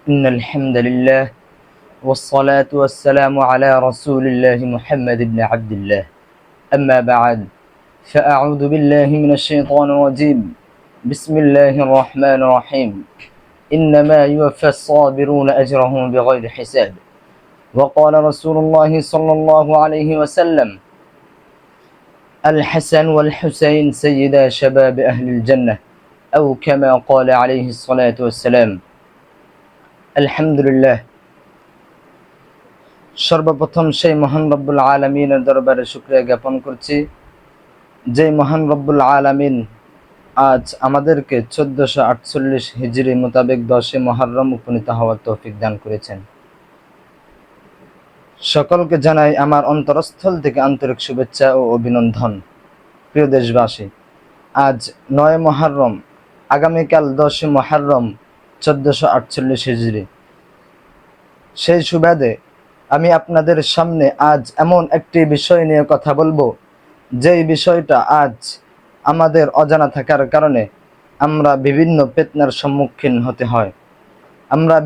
إن الحمد لله والصلاة والسلام على رسول الله محمد بن عبد الله. أما بعد، فأعوذ بالله من الشيطان الرجيم. بسم الله الرحمن الرحيم. إنما يوفى الصابرون أجرهم بغير حساب. وقال رسول الله صلى الله عليه وسلم: الحسن والحسين سيدا شباب أهل الجنة، أو كما قال عليه الصلاة والسلام. আলহামদুলিল্লাহ, সর্বপ্রথম সেই মহান রব্বুল আলামিনের দরবারে শুকরিয়া জ্ঞাপন করছি, যে মহান রব্বুল আলামিন আজ আমাদেরকে 1448 হিজরি মোতাবেক 10 মুহররম উপনীত হওয়ার তৌফিক দান করেছেন। সকলকে জানাই আমার অন্তরস্থল থেকে আন্তরিক শুভেচ্ছা ও অভিনন্দন। প্রিয় দেশবাসী, আজ 9 মুহররম, আগামীকাল 10 মুহররম 1448 হিজরি। সেই সুবাদে আমি আপনাদের সামনে আজ এমন একটি বিষয় নিয়ে কথা বলবো, যেই বিষয়টা আজ আমাদের অজানা থাকার কারণে আমরা বিভিন্ন ফিতনার সম্মুখীন হতে হয়। আমরা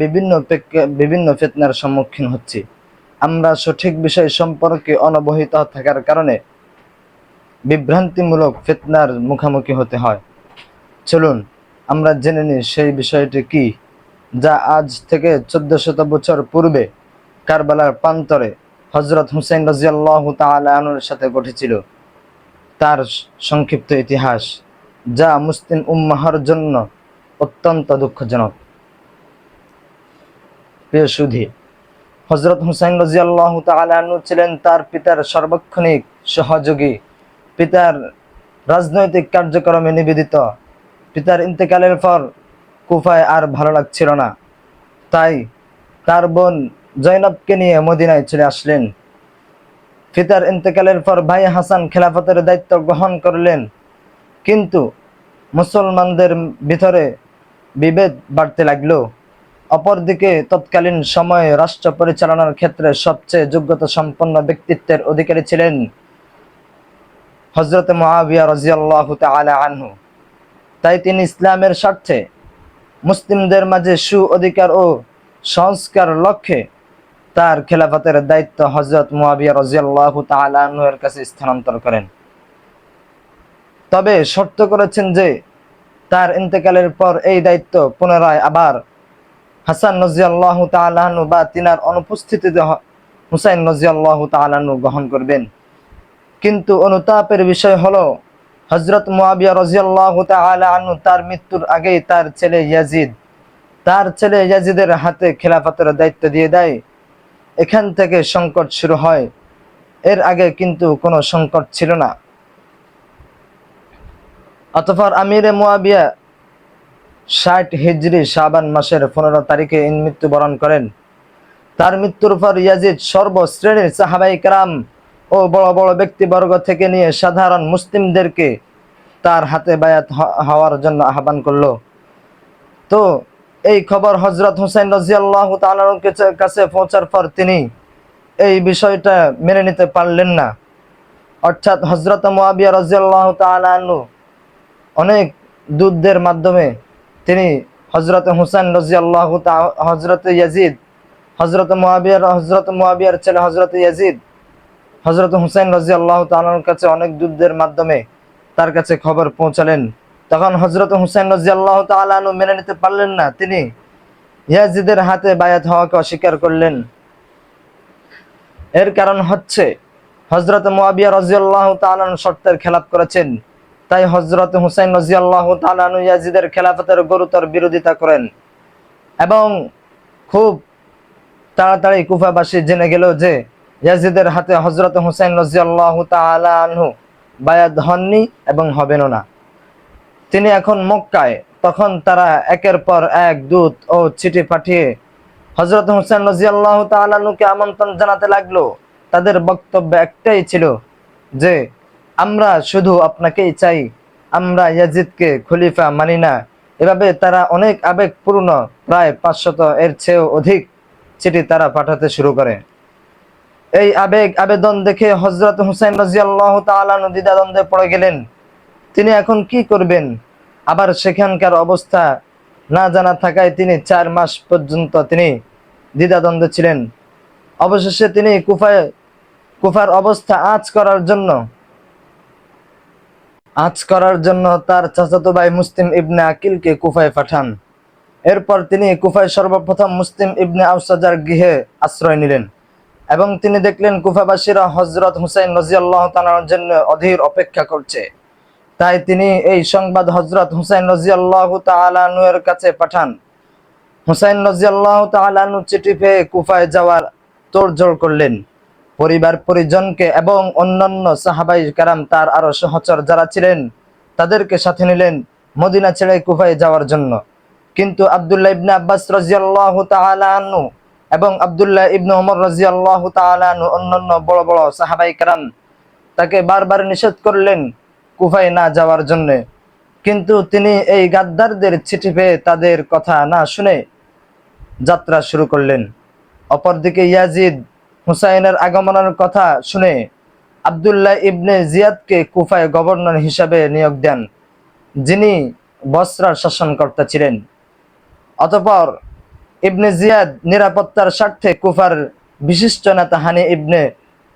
বিভিন্ন ফিতনার সম্মুখীন হচ্ছি। আমরা সঠিক বিষয় সম্পর্কে অনবহিত থাকার কারণে বিভ্রান্তিমূলক ফিতনার মুখোমুখি হতে হয়। চলুন আমরা জেনে নিই সেই বিষয়টি কি, যা আজ থেকে 1400 বছর পূর্বে কারবালার প্রান্তরে হযরত হুসাইন রাদিয়াল্লাহু তাআলা আনহুর সাথে ঘটেছিল। তার সংক্ষিপ্ত ইতিহাস, যা মুসলিম উম্মাহর জন্য অত্যন্ত দুঃখজনক। প্রিয় সুধী, হযরত হুসাইন রাদিয়াল্লাহু তাআলা আনহু ছিলেন তার পিতার সর্বক্ষণিক সহযোগী, পিতার রাজনৈতিক কার্যক্রমে নিবেদিত। পিতার ইন্তেকালের পর কুফায় আর ভালো লাগছিল না, তাই তার বোন জয়নবকে নিয়ে মদিনায় চলে আসলেন। পিতার ইন্তেকালের পর ভাই হাসান খেলাফতের দায়িত্ব গ্রহণ করলেন, কিন্তু মুসলমানদের ভিতরে বিভেদ বাড়তে লাগলো। অপরদিকে তৎকালীন সময়ে রাষ্ট্র পরিচালনার ক্ষেত্রে সবচেয়ে যোগ্যতা সম্পন্ন ব্যক্তিত্বের অধিকারী ছিলেন হযরত মুআবিয়া রাদিয়াল্লাহু তাআলা আনহু। তাই তিনি ইসলামের স্বার্থে মুসলিমদের মাঝে অধিকার ও সংস্কার লক্ষ্যে তার খেলাফতের দায়িত্ব হযরত মুআবিয়া রাদিয়াল্লাহু তাআলা আনহুর কাছে স্থানান্তর করেন। তবে শর্ত করেছেন যে তার ইন্তেকালের পর এই দায়িত্ব পুনরায় আবার হাসান রাদিয়াল্লাহু তাআলা আনহু বা তিনার অনুপস্থিতিতে হুসাইন রাদিয়াল্লাহু তাআলা আনহু গ্রহণ করবেন। কিন্তু অনুতাপের বিষয় হলো, হযরত মুআবিয়া রাদিয়াল্লাহু তাআলা আনহু তার মৃত্যুর আগেই তার ছেলে ইয়াজিদের হাতে খেলাফতের দায়িত্ব দিয়ে দেয়। এখান থেকে সংকট শুরু হয়। এর আগে কিন্তু কোনো সংকট ছিল না। অতঃপর আমিরে মুআবিয়া 60 হিজরি শাবান মাসের 15 তারিখে মৃত্যুবরণ করেন। তার মৃত্যুর পর ইয়াজিদ সর্বশ্রেণীর সাহাবায়ে কেরাম ও বড় বড় ব্যক্তিবর্গ থেকে নিয়ে সাধারণ মুসলিমদেরকে তার হাতে বায়াত হওয়ার জন্য আহ্বান করলো। তো এই খবর হযরত হুসাইন রাদিয়াল্লাহু তাআলার কাছে পৌঁছার পর তিনি এই বিষয়টা মেনে নিতে পারলেন না। অর্থাৎ হযরত মুআবিয়া রাদিয়াল্লাহু তাআলা আনহু অনেক দূতদের মাধ্যমে তিনি হযরত হুসাইন রাদিয়াল্লাহু তাআলা হযরত মুআবিয়ার ছেলে হযরত ইয়াজিদ হযরত হুসাইন রাদিয়াল্লাহু তাআলার কাছে অনেক দূতদের মাধ্যমে তার কাছে খবর পৌঁছালেন। তখন হযরত হুসাইন রাদিয়াল্লাহু তাআলা আনহু মেনে নিতে পারলেন না, তিনি ইয়াজিদের হাতে বায়াত হওয়াকে অস্বীকার করলেন। এর কারণ হচ্ছে হযরত মুআবিয়া রাদিয়াল্লাহু তাআলা শর্তের খেলাপ করেছেন। তাই হযরত হুসাইন রাদিয়াল্লাহু তাআলা ইয়াজিদের খেলাফতের গুরুতর বিরোধিতা করেন এবং খুব তাড়াতাড়ি কুফাবাসী জেনে গেল যে ইয়াজিদের হাতে হযরত হুসাইন রাদিয়াল্লাহু তাআলা আনহু বায়াত হননি এবং হবেনও না। তিনি এখন মক্কায়। তখন তারা একের পর এক দূত ও চিঠি পাঠিয়ে হযরত হুসাইন রাদিয়াল্লাহু তাআলা আনহুকে আমন্ত্রণ জানাতে লাগলো। তাদের বক্তব্য একটাই ছিল যে আমরা শুধু আপনাকেই চাই, আমরা ইয়াজিদকে খলিফা মানি না। এভাবে তারা অনেক আবেগপূর্ণ, প্রায় 500 এর চেয়েও অধিক চিঠি তারা পাঠাতে শুরু করে। এই আবেদন দেখে হযরত হুসাইন রাদিয়াল্লাহু তাআলা আনহু দ্বিধাদ্বন্দ্বে পড়ে গেলেন। তিনি এখন কি করবেন? আবার সেখানকার অবস্থা না জানা থাকায় তিনি 4 মাস পর্যন্ত তিনি দ্বিধাদ্বন্দ্বে ছিলেন। অবশেষে তিনি কুফার অবস্থা আঁচ করার জন্য তার চাচাতো ভাই মুসলিম ইবনে আকিলকে কুফায় পাঠান। এরপর তিনি কুফায় সর্বপ্রথম মুসলিম ইবনে আউসাজার গৃহে আশ্রয় নিলেন এবং তিনি দেখলেন কুফাবাসীরা হযরত হুসাইন রাদিয়াল্লাহু তাআলার জন্য অধীর অপেক্ষা করছে। তাই তিনি এই সংবাদ হযরত হুসাইন রাদিয়াল্লাহু তাআলা এর কাছে পাঠান। হুসাইন রাদিয়াল্লাহু তাআলা চিঠি পেয়ে কুফায় যাওয়ার তোড়জোড় করলেন। পরিবার পরিজনকে এবং অন্যান্য সাহাবাই কেরাম তার আরো সহচর যারা ছিলেন তাদেরকে সাথে নিলেন মদিনা ছেড়ে কুফায় যাওয়ার জন্য। কিন্তু আব্দুল্লাহ ইবনে আব্বাস রাদিয়াল্লাহু তাআলা আনহু এবং আব্দুল্লাহ ইবনে ওমর রাদিয়াল্লাহু তাআলা আনহু অন্যান্য বড় বড় সাহাবাই কেরাম তাকে বারবার নিষেধ করলেন কুফায় না যাওয়ার জন্য। কিন্তু তিনি এই গাদ্দারদের চিঠি পেয়ে তাদের কথা না শুনে যাত্রা শুরু করলেন। অপরদিকে ইয়াজিদ হুসাইনের আগমনের কথা শুনে আব্দুল্লাহ ইবনে জিয়াদকে কুফায় গভর্নর হিসাবে নিয়োগ দেন, যিনি বসরার শাসনকর্তা ছিলেন। অতঃপর ইবনে জিয়াদ নিরাপত্তার স্বার্থে কুফার বিশিষ্ট নেতা হানি ইবনে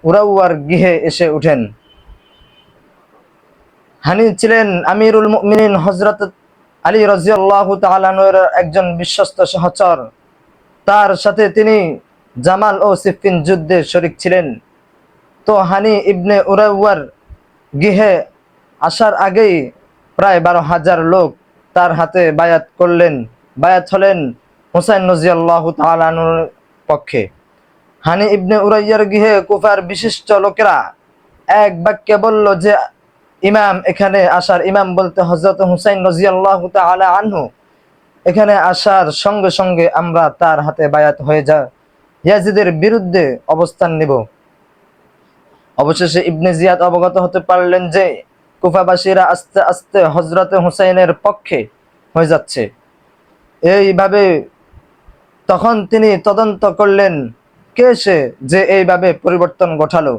উরাওয়ার গৃহে এসে উঠেন। হানি ছিলেন আমিরুল মুমিনিন হযরত আলী রাদিয়াল্লাহু তাআলা এর একজন বিশ্বস্ত সহচর। তার সাথে তিনি জামাল ও সিফিন যুদ্ধে শরীক ছিলেন। তো হানি ইবনে উরাওয়ার গৃহে আসার আগেই প্রায় 12,000 লোক তার হাতে বায়াত হলেন হুসাইন রাদিয়াল্লাহু তাআলা আনহুর পক্ষে। হানি ইবনে উরাইয়ার গৃহে কুফার বিশিষ্ট লোকেরা এক বাক্যে বলল যে ইমাম বলতে হযরত হুসাইন রাদিয়াল্লাহু তাআলা আনহু এখানে আসার সঙ্গে সঙ্গে আমরা তার হাতে বায়াত হয়ে ইয়াজিদের বিরুদ্ধে অবস্থান নিব। অবশেষে ইবনে জিয়াদ অবগত হতে পারলেন যে কুফাবাসীরা আস্তে আস্তে হযরত হুসাইনের পক্ষে হয়ে যাচ্ছে। এইভাবে তখন তিনি তদন্ত করলেন কে সে যে এইভাবে পরিবর্তন ঘটালো,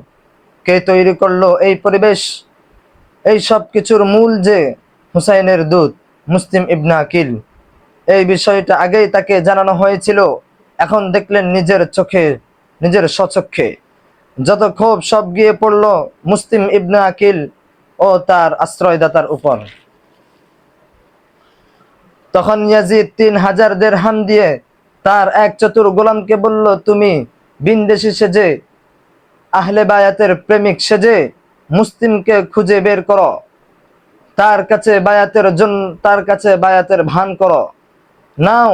কে তৈরি করলো এই পরিবেশ। এই সব কিছুর মূল যে হুসাইনের দূত মুসলিম ইবনে আকিল। এই বিষয়টা আগেই তাকে জানানো হয়েছিল, এখন দেখলেন নিজের স্বচক্ষে। যত ক্ষোভ সব গিয়ে পড়ল মুসলিম ইবনে আকিল ও তার আশ্রয়দাতার উপর। তখন ইয়াজিদ 3000 দিরহাম দিয়ে তার এক চতুর গোলামকে বলল, তুমি বিনদেশী সেজে আহলে বায়াতের প্রেমিক সেজে মুসলিমকে খুঁজে বের করো, তার কাছে বায়াতের ভান করো, নাও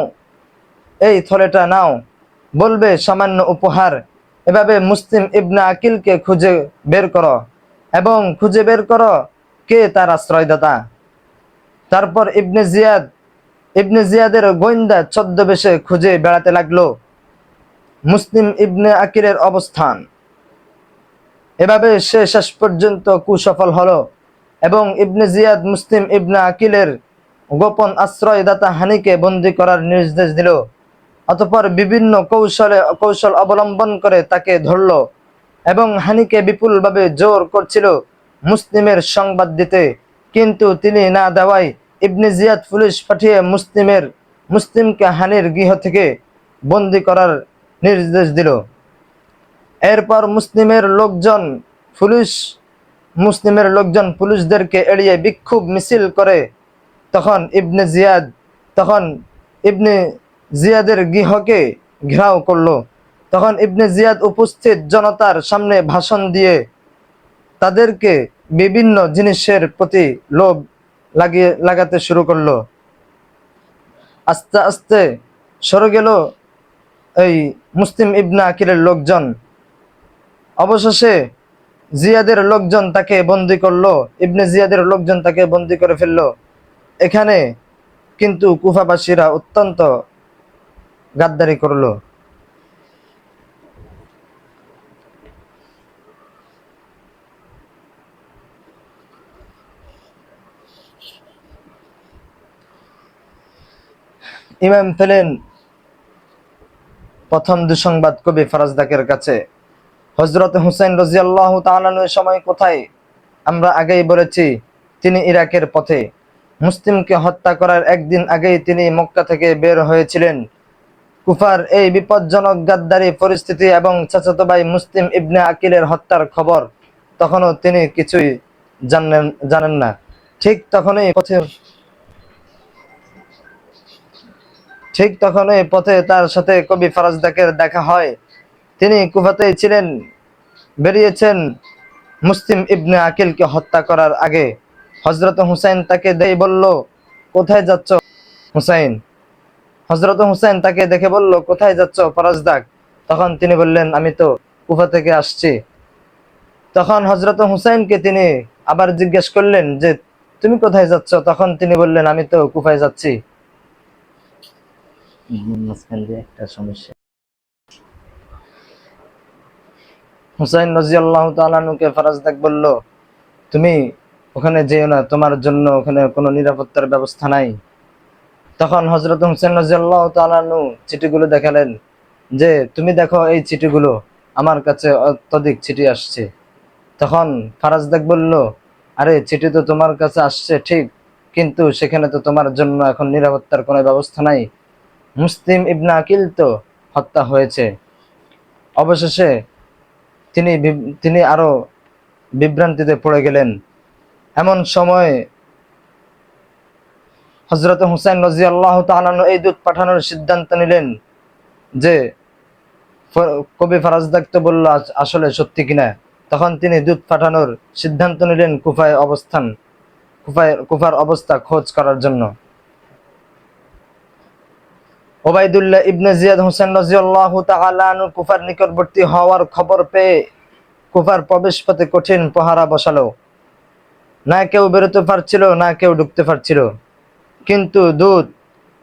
এই থলেটা নাও, বলবে সামান্য উপহার। এভাবে মুসলিম ইবনে আকিলকে খুঁজে বের করো এবং খুঁজে বের করো কে তার আশ্রয়দাতা। তারপর ইবনে জিয়াদের গোয়েন্দা ছদ্মবেশে খুঁজে বেড়াতে লাগলো মুসলিম ইবনে আকিলের অবস্থান। এভাবে সে শেষ পর্যন্ত কুসফল হলো এবং ইবনে জিয়াদ মুসলিম ইবনে আকিলের গোপন আশ্রয়দাতা হানিকে বন্দী করার নির্দেশ দিল। অতঃপর বিভিন্ন কৌশল অবলম্বন করে তাকে ধরল এবং হানিকে বিপুলভাবে জোর করছিল মুসলিমের সংবাদ দিতে। কিন্তু তিনি না দেওয়ায় ইবনে জিয়াদ পুলিশ পাঠিয়ে মুসলিমকে হানির গৃহ থেকে বন্দী করার নির্দেশ দিল। এরপর মুসলিমের লোকজন পুলিশদেরকে এড়িয়ে বিক্ষোভ মিছিল করে তখন ইবনে জিয়াদের গৃহকে ঘেরাও করলো। তখন ইবনে জিয়াদ উপস্থিত জনতার সামনে ভাষণ দিয়ে তাদেরকে বিভিন্ন জিনিসের প্রতি লোভ লাগাতে শুরু করলো। আস্তে আস্তে সরে গেল এই মুসলিম ইবনে আকিলের লোকজন। অবশেষে জিয়াদের লোকজন তাকে বন্দী করলো, ইবনে জিয়াদের লোকজন তাকে বন্দী করে ফেললো। এখানে কিন্তু কুফাবাসীরা অত্যন্ত গাদ্দারি করলো। ইমাম পেলেন প্রথম দুঃসংবাদ কবি ফরাজদাকের কাছে। হযরত হুসাইন রাদিয়াল্লাহু তাআলা এর সময় কোথায়? আমরা আগেই বলেছি তিনি ইরাকের পথে। মুসলিমকে হত্যা করার একদিন আগেই তিনি মক্কা থেকে বের হয়েছিলেন। কুফার এই বিপজ্জনক গাদ্দারি পরিস্থিতি এবং চাচাতো ভাই মুসলিম ইবনে আকিলের হত্যার খবর তখনও তিনি কিছুই জানেন না। ঠিক তখনই পথে তার সাথে কবি ফারাজদাকের দেখা হয়। তিনি কুফাতেই ছিলেন, বেরিয়েছেন মুসলিম ইবনে আকিলকে হত্যা করার আগে। হযরত হুসাইন তাকে দেখে বলল, কোথায় যাচ্ছ হুসাইন? হযরত হুসাইন তাকে দেখে বলল, কোথায় যাচ্ছ ফারাজদাক? তখন তিনি বললেন, আমি তো কুফা থেকে আসছি। তখন হযরত হুসাইনকে তিনি আবার জিজ্ঞেস করলেন যে, তুমি কোথায় যাচ্ছ? তখন তিনি বললেন, আমি তো কুফায় যাচ্ছি। একটা সমস্যা। হুসাইন রাদিয়াল্লাহু তাআলা আনহুকে ফারাজদাক বলল, তুমি ওখানে যেও না, তোমার জন্য ওখানে কোনো নিরাপত্তার ব্যবস্থা নাই। তখন হযরত হুসাইন রাদিয়াল্লাহু তাআলা আনহু চিঠিগুলো দেখালেন যে, তুমি দেখো এই চিঠিগুলো, আমার কাছে অত্যধিক চিঠি আসছে। তখন ফারাজদাক বলল, আরে চিঠি তো তোমার কাছে আসছে ঠিক, কিন্তু সেখানে তো তোমার জন্য এখন নিরাপত্তার কোনো ব্যবস্থা নাই। মুসলিম ইবনে আকিল তো হত্যা হয়েছে। অবশেষে তিনি আরো বিভ্রান্তিতে পড়ে গেলেন। এমন সময় হযরত হুসাইন রাদিয়াল্লাহু তাআলা আনহু এই দূত পাঠানোর সিদ্ধান্ত নিলেন যে, কবি ফারাজদাক তো বলল আসলে সত্যি কিনা। তখন তিনি দূত পাঠানোর সিদ্ধান্ত নিলেন কুফার অবস্থা খোঁজ করার জন্য। ওবাইদুল্লাহ ইবনে জিয়াদ হুসাইন রাদিয়াল্লাহু তাআলা আনহু কুফার নিকটবর্তী হওয়ার খবর পেয়ে কুফার প্রবেশপথে কঠিন পাহারা বসালো। না কেউ বেরোতে পারছিল, না কেউ ঢুকতে পারছিল। কিন্তু দূত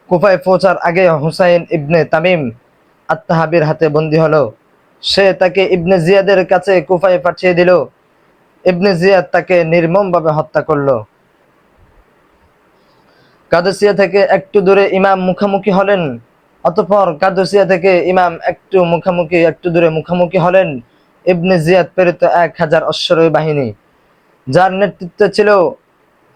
কুফায় পৌঁছার আগে হুসাইন ইবনে তামিম আত্তাহাবির হাতে বন্দী হলো। সে তাকে ইবনে জিয়াদের কাছে কুফায় পাঠিয়ে দিল। ইবনে জিয়াদ তাকে নির্মমভাবে হত্যা করলো। কাদেসিয়া থেকে একটু দূরে ইমাম মুখামুখি হলেন। অতঃপর কাদেসিয়া থেকে ইমাম একটু দূরে মুখামুখি হলেন ইবনে জিয়াদ প্রেরিত 1000 অশ্বারোহী বাহিনী, যার নেতৃত্বে ছিল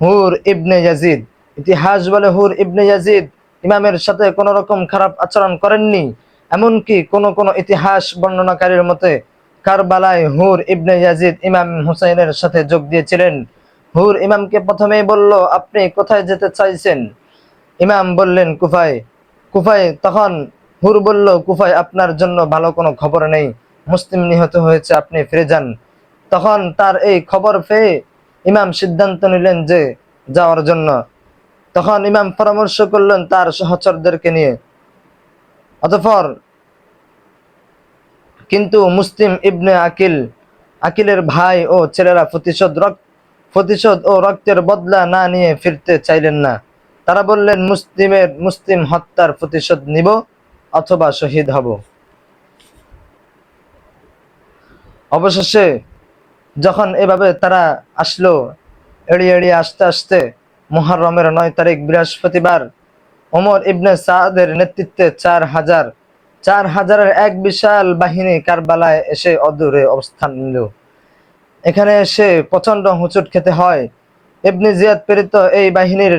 হুর ইবনে ইয়াজিদ। ইতিহাস বলে হুর ইবনে ইয়াজিদ ইমামের সাথে কোন রকম খারাপ আচরণ করেননি। এমনকি কোন ইতিহাস বর্ণনাকারীর মতে কারবালায় হুর ইবনে ইয়াজিদ ইমাম হুসাইনের সাথে যোগ দিয়েছিলেন। হুর ইমামকে প্রথমেই বলল, আপনি কোথায় যেতে চাইছেন? ইমাম বললেন, কুফায়। তখন হুর বলল, কুফায় আপনার জন্য ভালো কোনো খবর নেই, মুসলিম নিহত হয়েছে, আপনি ফিরে যান। তখন তার এই খবর পেয়ে ইমাম সিদ্ধান্ত নিলেন যে যাওয়ার জন্য। তখন ইমাম পরামর্শ করলেন তার সহচরদেরকে নিয়ে। অতঃপর কিন্তু মুসলিম ইবনে আকিলের ভাই ও ছেলেরা প্রতিশোধ ও রক্তের বদলা না নিয়ে ফিরতে চাইলেন না। তারা বললেন, মুসলিম হত্যার প্রতিশোধ নিব অথবা শহীদ হব। অবশেষে যখন এভাবে তারা আসলো, এড়িয়ে আস্তে আস্তে মুহররমের 9 তারিখ বৃহস্পতিবার ওমর ইবনে সাদের নেতৃত্বে 4000-এর এক বিশাল বাহিনী কারবালায় এসে অদূরে অবস্থান নিল। এখানে এসে প্রচন্ড হুঁচট খেতে হয়। ইবনে জিয়াদ প্রেরিত এই বাহিনীর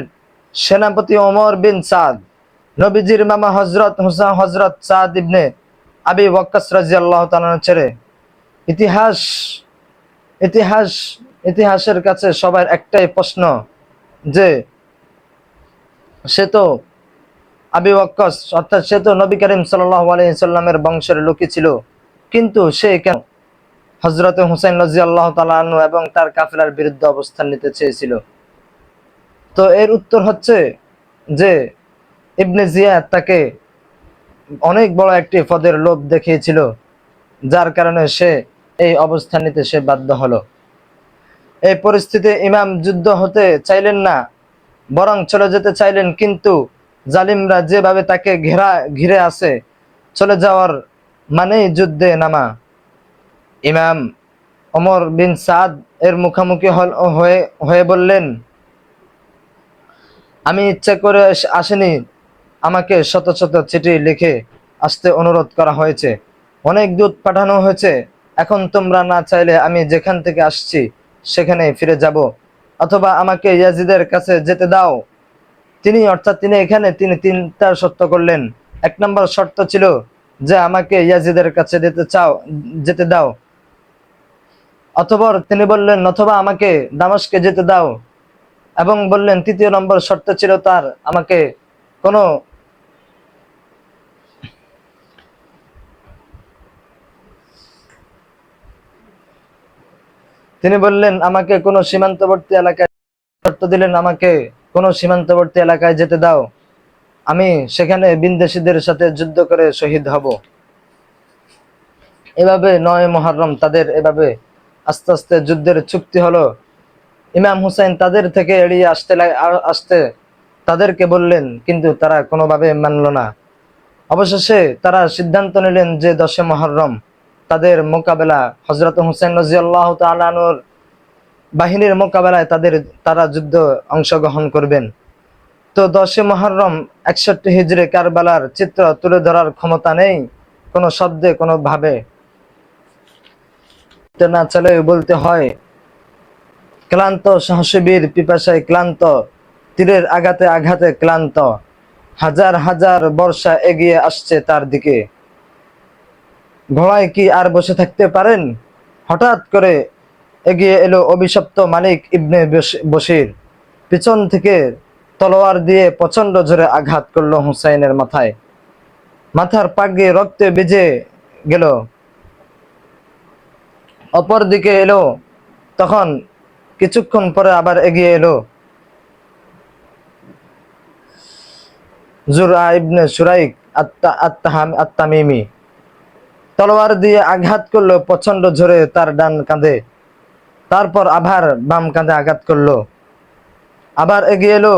সেনাপতি ওমর বিন সাদ নবীজির মামা হযরত সাদ ইবনে আবি ওয়াক্কাস রাদিয়াল্লাহু তাআলা ছেড়ে ইতিহাসের কাছে সবার একটাই প্রশ্ন যে সে তো আবি ওয়াক্কাস, অর্থাৎ সে তো নবী করিম সাল্লাল্লাহু আলাইহি সাল্লামের বংশের লোকই ছিল, কিন্তু সে কেন হযরত হুসাইন রাদিয়াল্লাহু তাআলা আনহু এবং তার কাফেলার বিরুদ্ধে অবস্থান নিতে চেয়েছিল? তো এর উত্তর হচ্ছে যে ইবনে জিয়াদ তাকে অনেক বড় একটি পদের লোভ দেখিয়েছিল, যার কারণে সে এই অবস্থান নিতে সে বাধ্য হলো। এই পরিস্থিতি ইমাম যুদ্ধ হতে চাইলেন না, বরং চলে যেতে চাইলেন, কিন্তু জালিমরা যেভাবে তাকে ঘিরে আছে, চলে যাওয়ার মানেই যুদ্ধে নামা। ইমাম ওমর বিন সাদ এর মুখোমুখি হয়ে বললেন, আমি ইচ্ছা করে আসিনি, আমাকে শত শত চিঠি লিখে আসতে অনুরোধ করা হয়েছে, অনেক দূত পাঠানো হয়েছে। এখন তোমরা না চাইলে আমি যেখান থেকে আসছি সেখানে ফিরে যাব, অথবা আমাকে ইয়াজিদের কাছে যেতে দাও। তিনি অর্থাৎ তিনি এখানে তিনি তিনটা শর্ত করলেন। এক নম্বর শর্ত ছিল যে আমাকে ইয়াজিদের কাছে যেতে দাও, অথবা তিনি বললেন অথবা আমাকে দামেস্কে যেতে দাও, এবং বললেন তৃতীয় নম্বর শর্ত ছিল তার আমাকে কোনো তিনি বললেন আমাকে কোনো সীমান্তবর্তী এলাকায়, শর্ত দিলেন আমাকে কোনো সীমান্তবর্তী এলাকায় যেতে দাও, আমি সেখানে বিন্দেশীদের সাথে যুদ্ধ করে শহীদ হব। এভাবে 9 মুহররম তাদের এভাবে আস্তে আস্তে যুদ্ধের চুক্তি হলো। ইমাম হুসাইন তাদের থেকে এড়িয়ে আসতে তাদেরকে বললেন, কিন্তু তারা কোনোভাবে মানল না। অবশেষে তারা সিদ্ধান্ত নিলেন যে 10 মুহররম তাদের মোকাবেলা হযরত হুসাইন রাদিয়াল্লাহু তাআলা আনহুর বাহিনীর মোকাবেলায় তারা যুদ্ধ অংশগ্রহণ করবেন। তো 10 মুহররম 61 হিজরি কারবালার চিত্র তুলে ধরার ক্ষমতা নেই কোনো শব্দে কোনো ভাবে না চলে বলতে হয়, ক্লান্ত সাহসী বীর পিপাসায় ক্লান্ত, তীরের আঘাতে আঘাতে ক্লান্ত, হাজার হাজার বর্ষা এগিয়ে আসছে তার দিকে। ঘোড়ায় কি আর বসে থাকতে পারেন? হঠাৎ করে এগিয়ে এলো অভিশপ্ত মালিক ইবনে বশির। পিছন থেকে তলোয়ার দিয়ে প্রচন্ড জোরে আঘাত করলো হুসাইনের মাথায়। মাথার পাগড়ি রক্তে ভিজে গেল। অপর দিকে এলো, তখন কিছুক্ষণ পরে আবার এগিয়ে এলো জুরআ ইবনে শুরাইক আত-তামিমি। তলোয়ার দিয়ে আঘাত করলো প্রচন্ড জোরে তার ডান কাঁধে, তারপর আবার বাম কাঁধে আঘাত করলো। আবার এগিয়ে এলো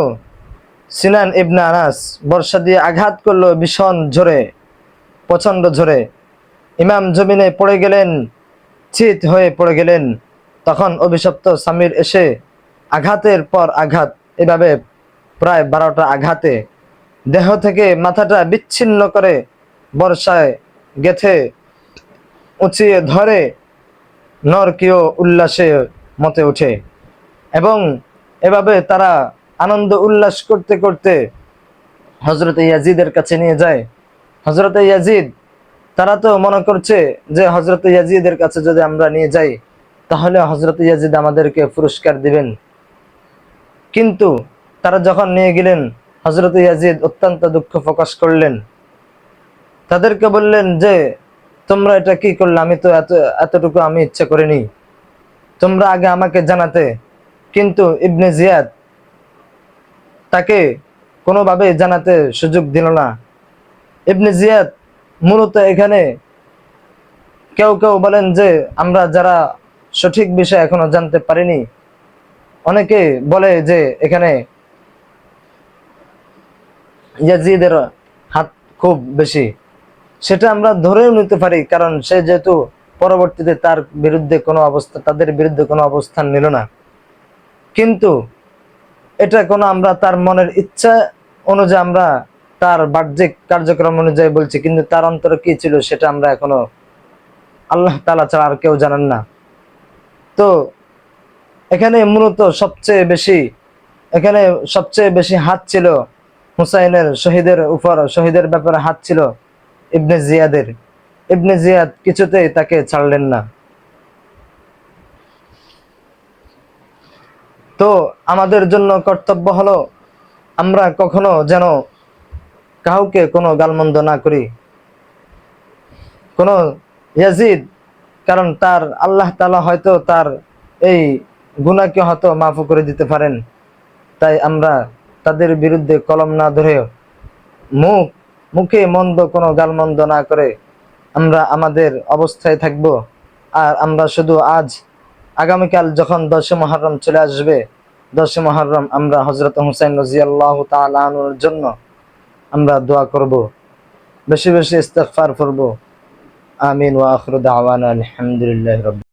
সিনান ইবনে আনাস, বর্ষা দিয়ে আঘাত করলো ভীষণ জোরে, প্রচন্ড জোরে। ইমাম জমিনে পড়ে গেলেন, চিত হয়ে পড়ে গেলেন। তখন অভিশপ্ত সামির এসে আঘাতের পর আঘাত, এভাবে প্রায় 12টা আঘাতে দেহ থেকে মাথাটা বিচ্ছিন্ন করে বর্ষায় গেথে উঁচিয়ে ধরে নরকীয় উল্লাসে মতে ওঠে। এবং এভাবে তারা আনন্দ উল্লাস করতে করতে হযরত ইয়াজিদের কাছে নিয়ে যায়। হযরত ইয়াজিদ, তারা তো মনে করছে যে হযরত ইয়াজিদের কাছে যদি আমরা নিয়ে যাই তাহলে হযরত ইয়াজিদ আমাদেরকে পুরস্কার দিবেন। কিন্তু তারা যখন নিয়ে গেলেন, হযরত ইয়াজিদ অত্যন্ত দুঃখ প্রকাশ করলেন। তাদেরকে বললেন যে তোমরা এটা কি করলে? আমি তো এতটুকু আমি ইচ্ছা করিনি, তোমরা আগে আমাকে জানাতে। কিন্তু ইবনে জিয়াদ তাকে কোনোভাবে জানাতে সুযোগ দিল না। ইবনে জিয়াদ মূলত এখানে কেউ কেউ বলেন যে আমরা যারা সঠিক বিষয় এখনো জানতে পারিনি, অনেকে বলে যে এখানে ইয়াজিদের হাত খুব বেশি, সেটা আমরা ধরেও নিতে পারি, কারণ সে যেহেতু পরবর্তীতে তাদের বিরুদ্ধে কোনো অবস্থান নিল না। কিন্তু এটা কোনো আমরা তার মনের ইচ্ছা অনুযায়ী আমরা তার বাহ্যিক কার্যক্রম অনুযায়ী বলছি, কিন্তু তার অন্তরে কি ছিল সেটা আমরা এখনো আল্লাহ তাআলা ছাড়া আর কেউ জানেন না। তো এখানে মূলত সবচেয়ে বেশি হাত ছিল হুসাইনের, শহীদের ব্যাপারে হাত ছিল ইবনে জিয়াদের। ইবনে জিয়াদ কিছুতেই তাকে ছাড়লেন না। তো আমাদের জন্য কর্তব্য হলো আমরা কখনো যেন কাউকে কোনো গালমন্দ না করি। কোনো ইয়াজিদ, কারণ তার আল্লাহ তাআলা হয়তো তার এই গুনাহকে হয়তো মাফ করে দিতে পারেন, তাই আমরা তাদের বিরুদ্ধে কলম না ধরে মুখে মন্দ কোনো গালমন্দ না করে আমরা আমাদের অবস্থায় থাকব। আর আমরা শুধু আগামীকাল যখন 10 মুহররম চলে আসবে, 10 মুহররম আমরা হযরত হুসাইন রাদিয়াল্লাহু তাআলা আনহুর জন্য আমরা দোয়া করব, বেশি বেশি ইস্তিগফার করব। আমিন ওয়া আখিরু দাওয়ানা আলহামদুলিল্লাহি রাব্বিল